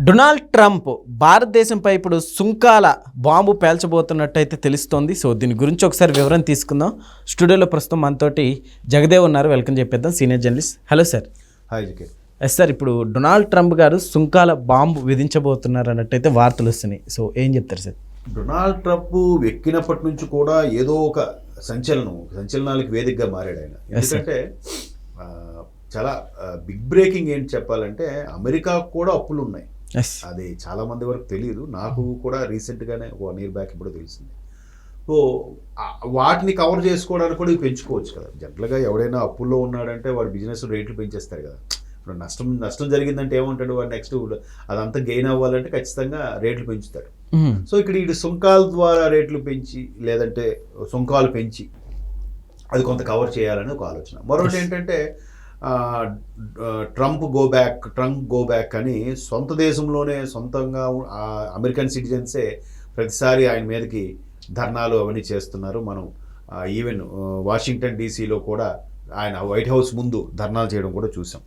Donald Trump భారతదేశంపై ఇప్పుడు సుంకాల bomb పేల్చబోతున్నట్టయితే తెలుస్తోంది. సో దీని గురించి ఒకసారి వివరణ తీసుకుందాం. స్టూడియోలో ప్రస్తుతం మనతోటి జగదేవ్ ఉన్నారు. వెల్కమ్ చెప్పేద్దాం, senior journalist. Hello sir. Hi జకే. ఎస్ సార్, ఇప్పుడు డొనాల్డ్ ట్రంప్ గారు సుంకాల బాంబు విధించబోతున్నారు అన్నట్టయితే వార్తలు వస్తున్నాయి. సో ఏం చెప్తారు సార్? డొనాల్డ్ ట్రంప్ ఎక్కినప్పటి నుంచి కూడా ఏదో ఒక సంచలనాలకు వేదికగా మారాడు ఆయన. ఎందుకంటే చాలా బిగ్ బ్రేకింగ్ ఏంటి చెప్పాలంటే, అమెరికాకు కూడా అప్పులు ఉన్నాయి. అది చాలా మంది వరకు తెలియదు. నాకు కూడా రీసెంట్గానే 1 year బ్యాక్ ఇప్పుడు తెలిసింది. సో వాటిని కవర్ చేసుకోవడానికి కూడా పెంచుకోవచ్చు కదా. జనరల్గా ఎవడైనా అప్పుల్లో ఉన్నాడంటే వాడు బిజినెస్ రేట్లు పెంచేస్తారు కదా. ఇప్పుడు నష్టం జరిగిందంటే ఏమంటాడు వాడు, నెక్స్ట్ అదంతా గెయిన్ అవ్వాలంటే ఖచ్చితంగా రేట్లు పెంచుతాడు. సో ఇక్కడ ఈ సుంకాల ద్వారా రేట్లు పెంచి, లేదంటే సుంకాలు పెంచి అది కొంత కవర్ చేయాలని ఒక ఆలోచన. మరొకటి ఏంటంటే ట్రంప్ గో బ్యాక్ అని సొంత దేశంలోనే సొంతంగా అమెరికన్ సిటిజన్సే ప్రతిసారి ఆయన మీదకి ధర్నాలు అవన్నీ చేస్తున్నారు. మనం ఈవెన్ వాషింగ్టన్ డీసీలో కూడా ఆయన వైట్ హౌస్ ముందు ధర్నాలు చేయడం కూడా చూసాం.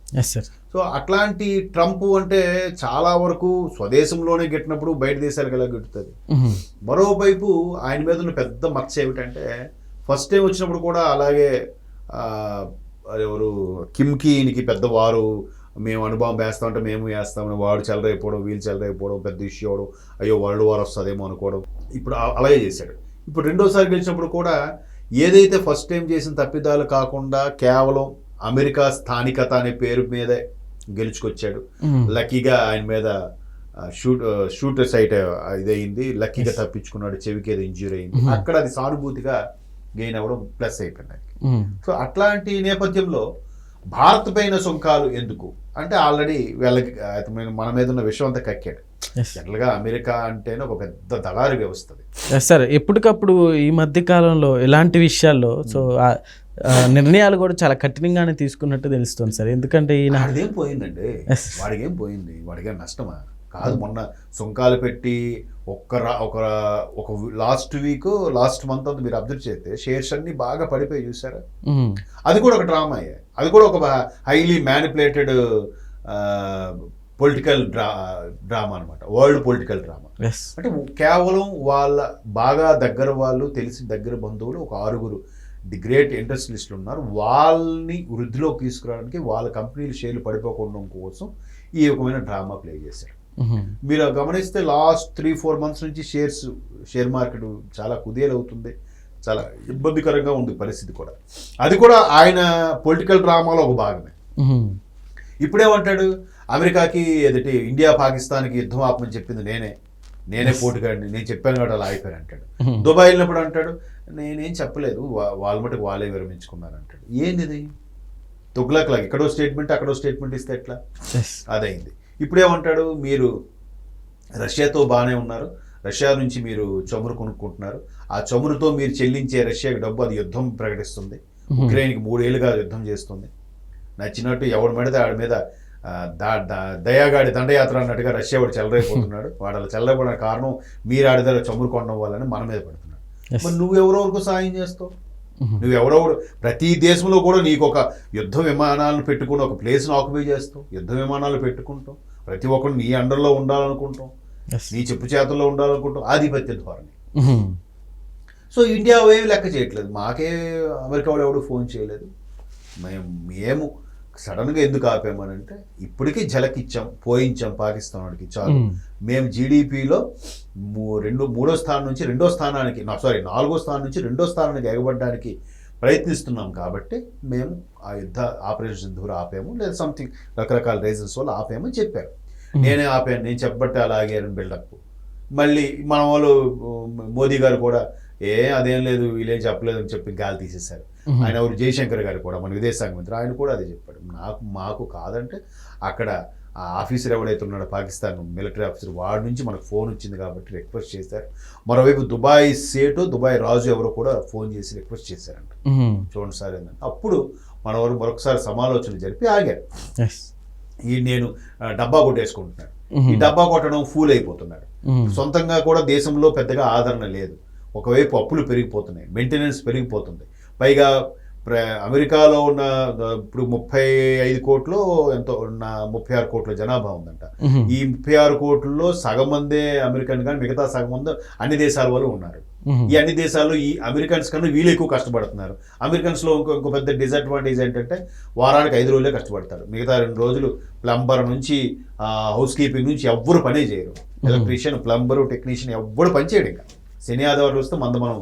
సో అట్లాంటి ట్రంప్ అంటే చాలా వరకు స్వదేశంలోనే గిట్టినప్పుడు బయట దేశాలకు ఎలా గిట్టుతుంది. మరోవైపు ఆయన మీద ఉన్న పెద్ద మచ్చ ఏమిటంటే, ఫస్ట్ టైం వచ్చినప్పుడు కూడా అలాగే ఎవరు కిమ్కి ఈయనకి పెద్దవారు, మేము అనుభవం వేస్తామంటే మేము వేస్తామని వాడు చెలరైపోవడం, వీళ్ళు చెలరైపోవడం, పెద్ద ఇష్యూ అవడం, అయ్యో వరల్డ్ వార్ వస్తుందేమో అనుకోవడం, ఇప్పుడు అలాగే చేశాడు. ఇప్పుడు రెండోసారి గెలిచినప్పుడు కూడా ఏదైతే ఫస్ట్ టైం చేసిన తప్పిదాలు కాకుండా కేవలం అమెరికా స్థానికత అనే పేరు మీదే గెలుచుకొచ్చాడు. లక్కీగా ఆయన మీద షూట్ సైట్ ఇదయింది, లక్కీగా తప్పించుకున్నాడు, చెవికి ఏదో ఇంజ్యూరీ అయింది. అక్కడ అది సానుభూతిగా గెయిన్ అవ్వడం ప్లస్ అయిపోయింది. సో అట్లాంటి నేపథ్యంలో భారత్ పైన సుంకాలు ఎందుకు అంటే, ఆల్రెడీ వీళ్ళకి మన మీద ఉన్న విషయం అంతా కక్కాడు. జనరల్గా అమెరికా అంటేనే ఒక పెద్ద దళారీ వ్యవస్థ. సార్, ఎప్పటికప్పుడు ఈ మధ్య కాలంలో ఇలాంటి విషయాల్లో సో నిర్ణయాలు కూడా చాలా కఠినంగానే తీసుకున్నట్టు తెలుస్తుంది సార్. ఎందుకంటే వాడికేం పోయిందండి, వాడికేం పోయింది, వాడికేం నష్టమా కాదు. మొన్న సుంకాలు పెట్టి ఒక లాస్ట్ మంత్ అంతా మీరు అబ్జర్వ్ చేస్తే షేర్స్ అన్ని బాగా పడిపోయి చూసారా. అది కూడా ఒక డ్రామా అయ్యాయి. అది కూడా ఒక హైలీ మ్యానిపులేటెడ్ పొలిటికల్ డ్రామా అనమాట, వరల్డ్ పొలిటికల్ డ్రామా. అంటే కేవలం వాళ్ళ బాగా దగ్గర వాళ్ళు, తెలిసి దగ్గర బంధువులు ఒక 6 ది గ్రేట్ ఇండస్ట్రియలిస్టులు ఉన్నారు. వాళ్ళని వృద్ధిలోకి తీసుకురావడానికి, వాళ్ళ కంపెనీలు షేర్లు పడిపోకుండా కోసం ఈ రకమైన డ్రామా ప్లే చేశారు. మీరు గమనిస్తే లాస్ట్ 3-4 months నుంచి షేర్ మార్కెట్ చాలా కుదేలవుతుంది, చాలా ఇబ్బందికరంగా ఉంది పరిస్థితి కూడా. అది కూడా ఆయన పొలిటికల్ డ్రామాలో ఒక భాగమే. ఇప్పుడేమంటాడు, అమెరికాకి ఎదుటి ఇండియా పాకిస్తాన్కి యుద్ధం ఆపమని చెప్పింది నేనే పోటుగాడిని, నేను చెప్పాను కాబట్టి అలా అయిపోయాను అంటాడు. దుబాయ్ వెళ్ళినప్పుడు అంటాడు, నేనేం చెప్పలేదు, వాళ్ళ మటుకు వాళ్ళే విరమించుకున్నారు అంటాడు. ఏంది తుగ్లక్ లాగా ఇక్కడో స్టేట్మెంట్ అక్కడో స్టేట్మెంట్ ఇస్తే ఎట్లా? అదైంది. ఇప్పుడేమంటాడు, మీరు రష్యాతో బాగానే ఉన్నారు, రష్యా నుంచి మీరు చమురు కొనుక్కుంటున్నారు, ఆ చమురుతో మీరు చెల్లించే రష్యాకి డబ్బు అది యుద్ధం ప్రకటిస్తుంది, ఉక్రెయిన్కి 3 ఏళ్ళుగా యుద్ధం చేస్తుంది, నచ్చినట్టు ఎవడు పెడితే ఆడి మీద దయాగాడి దండయాత్ర అన్నట్టుగా రష్యా వాడు చెలరైపోతున్నాడు. వాడు అలా చెలరైపోవడానికి కారణం మీరు ఆడి దగ్గర చమురు కొనడం వల్లని మన మీద పడుతున్నాడు. మరి నువ్వెవరెవరికి సాయం చేస్తావు? నువ్వెవరెవరు ప్రతి దేశంలో కూడా నీకు ఒక యుద్ధ విమానాలను పెట్టుకుని ఒక ప్లేస్ని ఆక్యుపై చేస్తావు, యుద్ధ విమానాలు పెట్టుకుంటాం, ప్రతి ఒక్కరు నీ అండర్లో ఉండాలనుకుంటాం, నీ చెప్పు చేతుల్లో ఉండాలనుకుంటాం, ఆధిపత్య ధోరణి. సో ఇండియా ఏమి లెక్క చేయట్లేదు, మాకే అమెరికా వాడు ఎవడు ఫోన్ చేయలేదు, మేము సడన్గా ఎందుకు ఆపామనంటే, ఇప్పటికీ పోయించాం పాకిస్తాన్ వాడికి చాలు. మేము జీడిపిలో 3వ స్థానం నుంచి 2వ స్థానానికి 4వ స్థానం నుంచి 2వ స్థానానికి ఎగబడడానికి ప్రయత్నిస్తున్నాం కాబట్టి మేము ఆ యుద్ధ ఆపరేషన్ సింధూర్ ఆపాము, లేదా సంథింగ్ రకరకాల రీజన్స్ వల్ల ఆపామని చెప్పారు. నేనే ఆపాను, నేను చెప్పబట్టే అలాగే బిల్డప్. మళ్ళీ మన వాళ్ళు మోదీ గారు కూడా అదేం లేదు, వీళ్ళేం చెప్పలేదు అని చెప్పి గాలి తీసేశారు. ఆయన ఎవరు, జయశంకర్ గారు కూడా, మన విదేశాంగ మంత్రి, ఆయన కూడా అదే చెప్పాడు. మాకు కాదంటే అక్కడ ఆ ఆఫీసర్ ఎవడైతే ఉన్నాడో పాకిస్తాన్ మిలిటరీ ఆఫీసర్, వాడి నుంచి మనకు ఫోన్ వచ్చింది కాబట్టి రిక్వెస్ట్ చేశారు. మరోవైపు దుబాయ్ రాజు ఎవరో కూడా ఫోన్ చేసి రిక్వెస్ట్ చేశారంట, చూడండి సార్ ఏంటంటే. అప్పుడు మన వారు మరొకసారి సమాలోచన జరిపి ఆగారు. నేను డబ్బా కొట్టేసుకుంటున్నాడు, ఈ డబ్బా కొట్టడం ఫూల్ అయిపోతున్నాడు. సొంతంగా కూడా దేశంలో పెద్దగా ఆదరణ లేదు. ఒకవైపు అప్పులు పెరిగిపోతున్నాయి, మెయింటెనెన్స్ పెరిగిపోతుంది, పైగా అమెరికాలో ఉన్న ఇప్పుడు 35 కోట్లు ఎంతో ఉన్న 36 కోట్ల జనాభా ఉందంట. ఈ 36 కోట్లలో సగం మందే అమెరికన్ కానీ మిగతా సగం మంది అన్ని దేశాల వాళ్ళు ఉన్నారు. ఈ అన్ని దేశాల్లో ఈ అమెరికన్స్ కన్నా వీళ్ళు ఎక్కువ కష్టపడుతున్నారు. అమెరికన్స్లో ఇంకో పెద్ద డిసడ్వాంటేజ్ ఏంటంటే వారానికి 5 రోజులే కష్టపడతారు. మిగతా 2 రోజులు ప్లంబర్ నుంచి హౌస్ కీపింగ్ నుంచి ఎవ్వరు పనే చేయరు. ఎలక్ట్రీషియన్, ప్లంబరు, టెక్నీషియన్ ఎవ్వరు పని చేయడు. ఇంకా శని ఆదివారం వస్తే మనం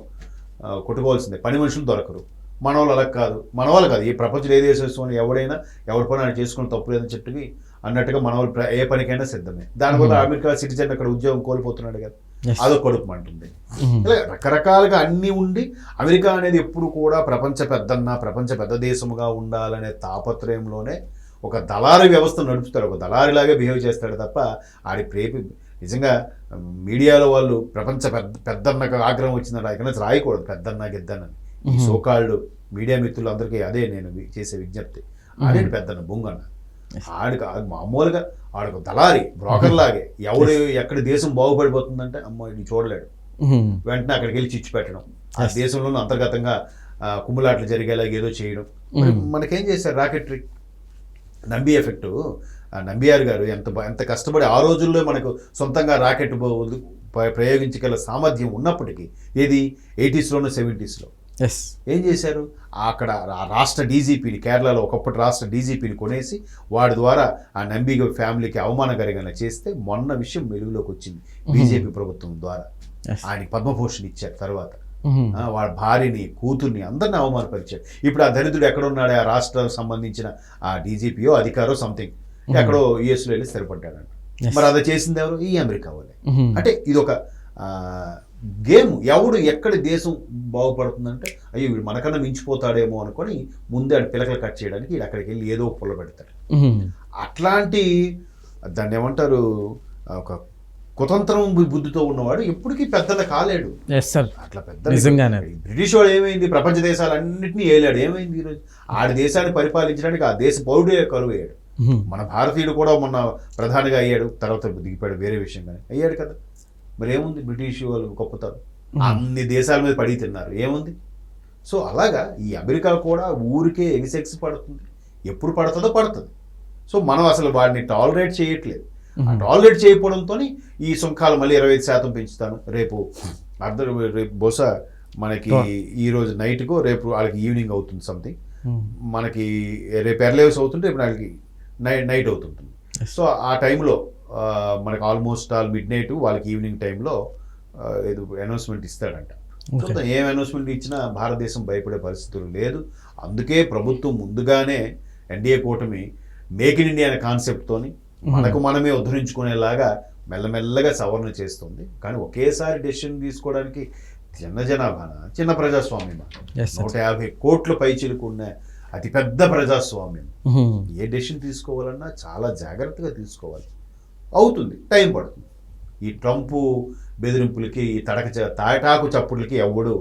కొట్టుకోవాల్సిందే. పని మనుషులు దొరకరు. మన వాళ్ళు అలా కాదు, మన వాళ్ళు కాదు, ఈ ప్రపంచంలో ఏ దేశం ఎవడైనా ఎవరి పని ఆయన చేసుకుని తప్పు లేదని చెప్పి అన్నట్టుగా మన వాళ్ళు ఏ పనికైనా సిద్ధమే. దానివల్ల అమెరికా సిటిజన్ అక్కడ ఉద్యోగం కోల్పోతున్నాడు కదా, అదో కడుపు అంటుంది. ఇలా రకరకాలుగా అన్నీ ఉండి అమెరికా అనేది ఎప్పుడు కూడా ప్రపంచ పెద్ద దేశముగా ఉండాలనే తాపత్రయంలోనే ఒక దళారీ వ్యవస్థ నడుపుతాడు. ఒక దళారీలాగే బిహేవ్ చేస్తాడు తప్ప ఆడి ప్రేమి నిజంగా మీడియాలో వాళ్ళు ప్రపంచ పెద్దన్నకు ఆగ్రహం వచ్చిందని రాయకనే రాయకూడదు పెద్దన్న గిద్దన్నని. ఈ సోకాళ్ళు మీడియా మిత్రులు అందరికీ అదే నేను చేసే విజ్ఞప్తి. ఆడేంటి పెద్దన్న బొంగన్న, ఆడికి మామూలుగా ఆడకు దళారి బ్రోకర్ లాగే. ఎవడు ఎక్కడ దేశం బాగుపడిపోతుందంటే అమ్మ ఇది చూడలేడు, వెంటనే అక్కడికి వెళ్ళి చిచ్చు పెట్టడం, ఆ దేశంలోనూ అంతర్గతంగా కుమ్ములాట్లు జరిగేలాగా ఏదో చేయడం. మనకేం చేశారు రాకెటరీ నంబి ఎఫెక్టు. నంబియార్ గారు ఎంత కష్టపడి ఆ రోజుల్లో మనకు సొంతంగా రాకెట్ ప్రయోగించగల సామర్థ్యం ఉన్నప్పటికీ ఏది 80s, 70s ఏం చేశారు, అక్కడ రాష్ట్ర డీజీపీని, కేరళలో ఒకప్పటి రాష్ట్ర డీజీపీని కొనేసి వాడి ద్వారా ఆ నంబి ఫ్యామిలీకి అవమానకరంగా చేస్తే మొన్న విషయం వెలుగులోకి వచ్చింది బీజేపీ ప్రభుత్వం ద్వారా. ఆయనకి పద్మభూషణ్ ఇచ్చారు. తర్వాత వాళ్ళ భార్యని, కూతుర్ని అందరిని అవమానపరిచారు. ఇప్పుడు ఆ దరిద్రుడు ఎక్కడున్నాడు, ఆ రాష్ట్రానికి సంబంధించిన ఆ డీజీపీయో అధికారో సంథింగ్ ఎక్కడో యుఎస్లో వెళ్ళి స్థిరపడ్డాడంట. మరి అది చేసింది ఎవరు, ఈ అమెరికా వాళ్ళే. అంటే ఇది ఒక గేమ్. ఎవడు ఎక్కడ దేశం బాగుపడుతుందంటే అయ్యో వీడు మనకన్నా మించిపోతాడేమో అనుకొని ముందే ఆడి పిలకలు కట్ చేయడానికి వీడు అక్కడికి వెళ్ళి ఏదో పుల్ల పెడతాడు. అట్లాంటి దాన్ని ఏమంటారు, ఒక కుతంత్రం బుద్ధితో ఉన్నవాడు ఎప్పటికీ పెద్దల కాలేడు. అట్లా పెద్ద బ్రిటిష్ వాడు ఏమైంది, ప్రపంచ దేశాలన్నింటినీ ఏలాడు. ఏమైంది ఈరోజు ఆడి దేశాన్ని పరిపాలించడానికి ఆ దేశ పౌరుడే కరువయ్యాడు. మన భారతీయుడు కూడా మొన్న ప్రధానిగా అయ్యాడు, తర్వాత దిగిపోయాడు, వేరే విషయం కానీ అయ్యాడు కదా. మరి ఏముంది, బ్రిటిష్ వాళ్ళు గొప్పతారు, అన్ని దేశాల మీద పడి తిన్నారు, ఏముంది. సో అలాగా ఈ అమెరికా కూడా ఊరికే ఎగిసెక్స్ పడుతుంది, ఎప్పుడు పడుతుందో పడుతుంది. సో మనం అసలు వాడిని టాలరేట్ చేయట్లేదు. ఆ టాలరేట్ చేయకపోవడంతో ఈ సుంకాలు మళ్ళీ 25% పెంచుతాను రేపు బహుశా మనకి ఈ రోజు నైట్కో రేపు వాళ్ళకి ఈవినింగ్ అవుతుంది సంథింగ్, మనకి రేపు ఎర్లీవ్స్ అవుతుంటే రేపు వాళ్ళకి నైట్ అవుతుంటుంది. సో ఆ టైంలో మనకు ఆల్మోస్ట్ ఆల్ మిడ్ నైట్, వాళ్ళకి ఈవినింగ్ టైంలో ఏదో అనౌన్స్మెంట్ ఇస్తాడంట. ఏం అనౌన్స్మెంట్ ఇచ్చినా భారతదేశం భయపడే పరిస్థితులు లేదు. అందుకే ప్రభుత్వం ముందుగానే ఎన్డీఏ కూటమి మేక్ ఇన్ ఇండియా అనే కాన్సెప్ట్తోని మనకు మనమే ఉద్ధరించుకునేలాగా మెల్లమెల్లగా సవరణ చేస్తుంది. కానీ ఒకేసారి డెసిషన్ తీసుకోవడానికి చిన్న ప్రజాస్వామ్యం 150 కోట్ల పైచిలుకున్న అతిపెద్ద ప్రజాస్వామ్యం. ఏ డెసిషన్ తీసుకోవాలన్నా చాలా జాగ్రత్తగా తీసుకోవాలి. అవుతుంది, టైం పడుతుంది. ఈ ట్రంప్ బెదిరింపులకి, ఈ తాటాకు చప్పుడులకి ఎవడు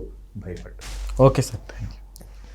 భయపడ్డాడు. Okay sir, thank you.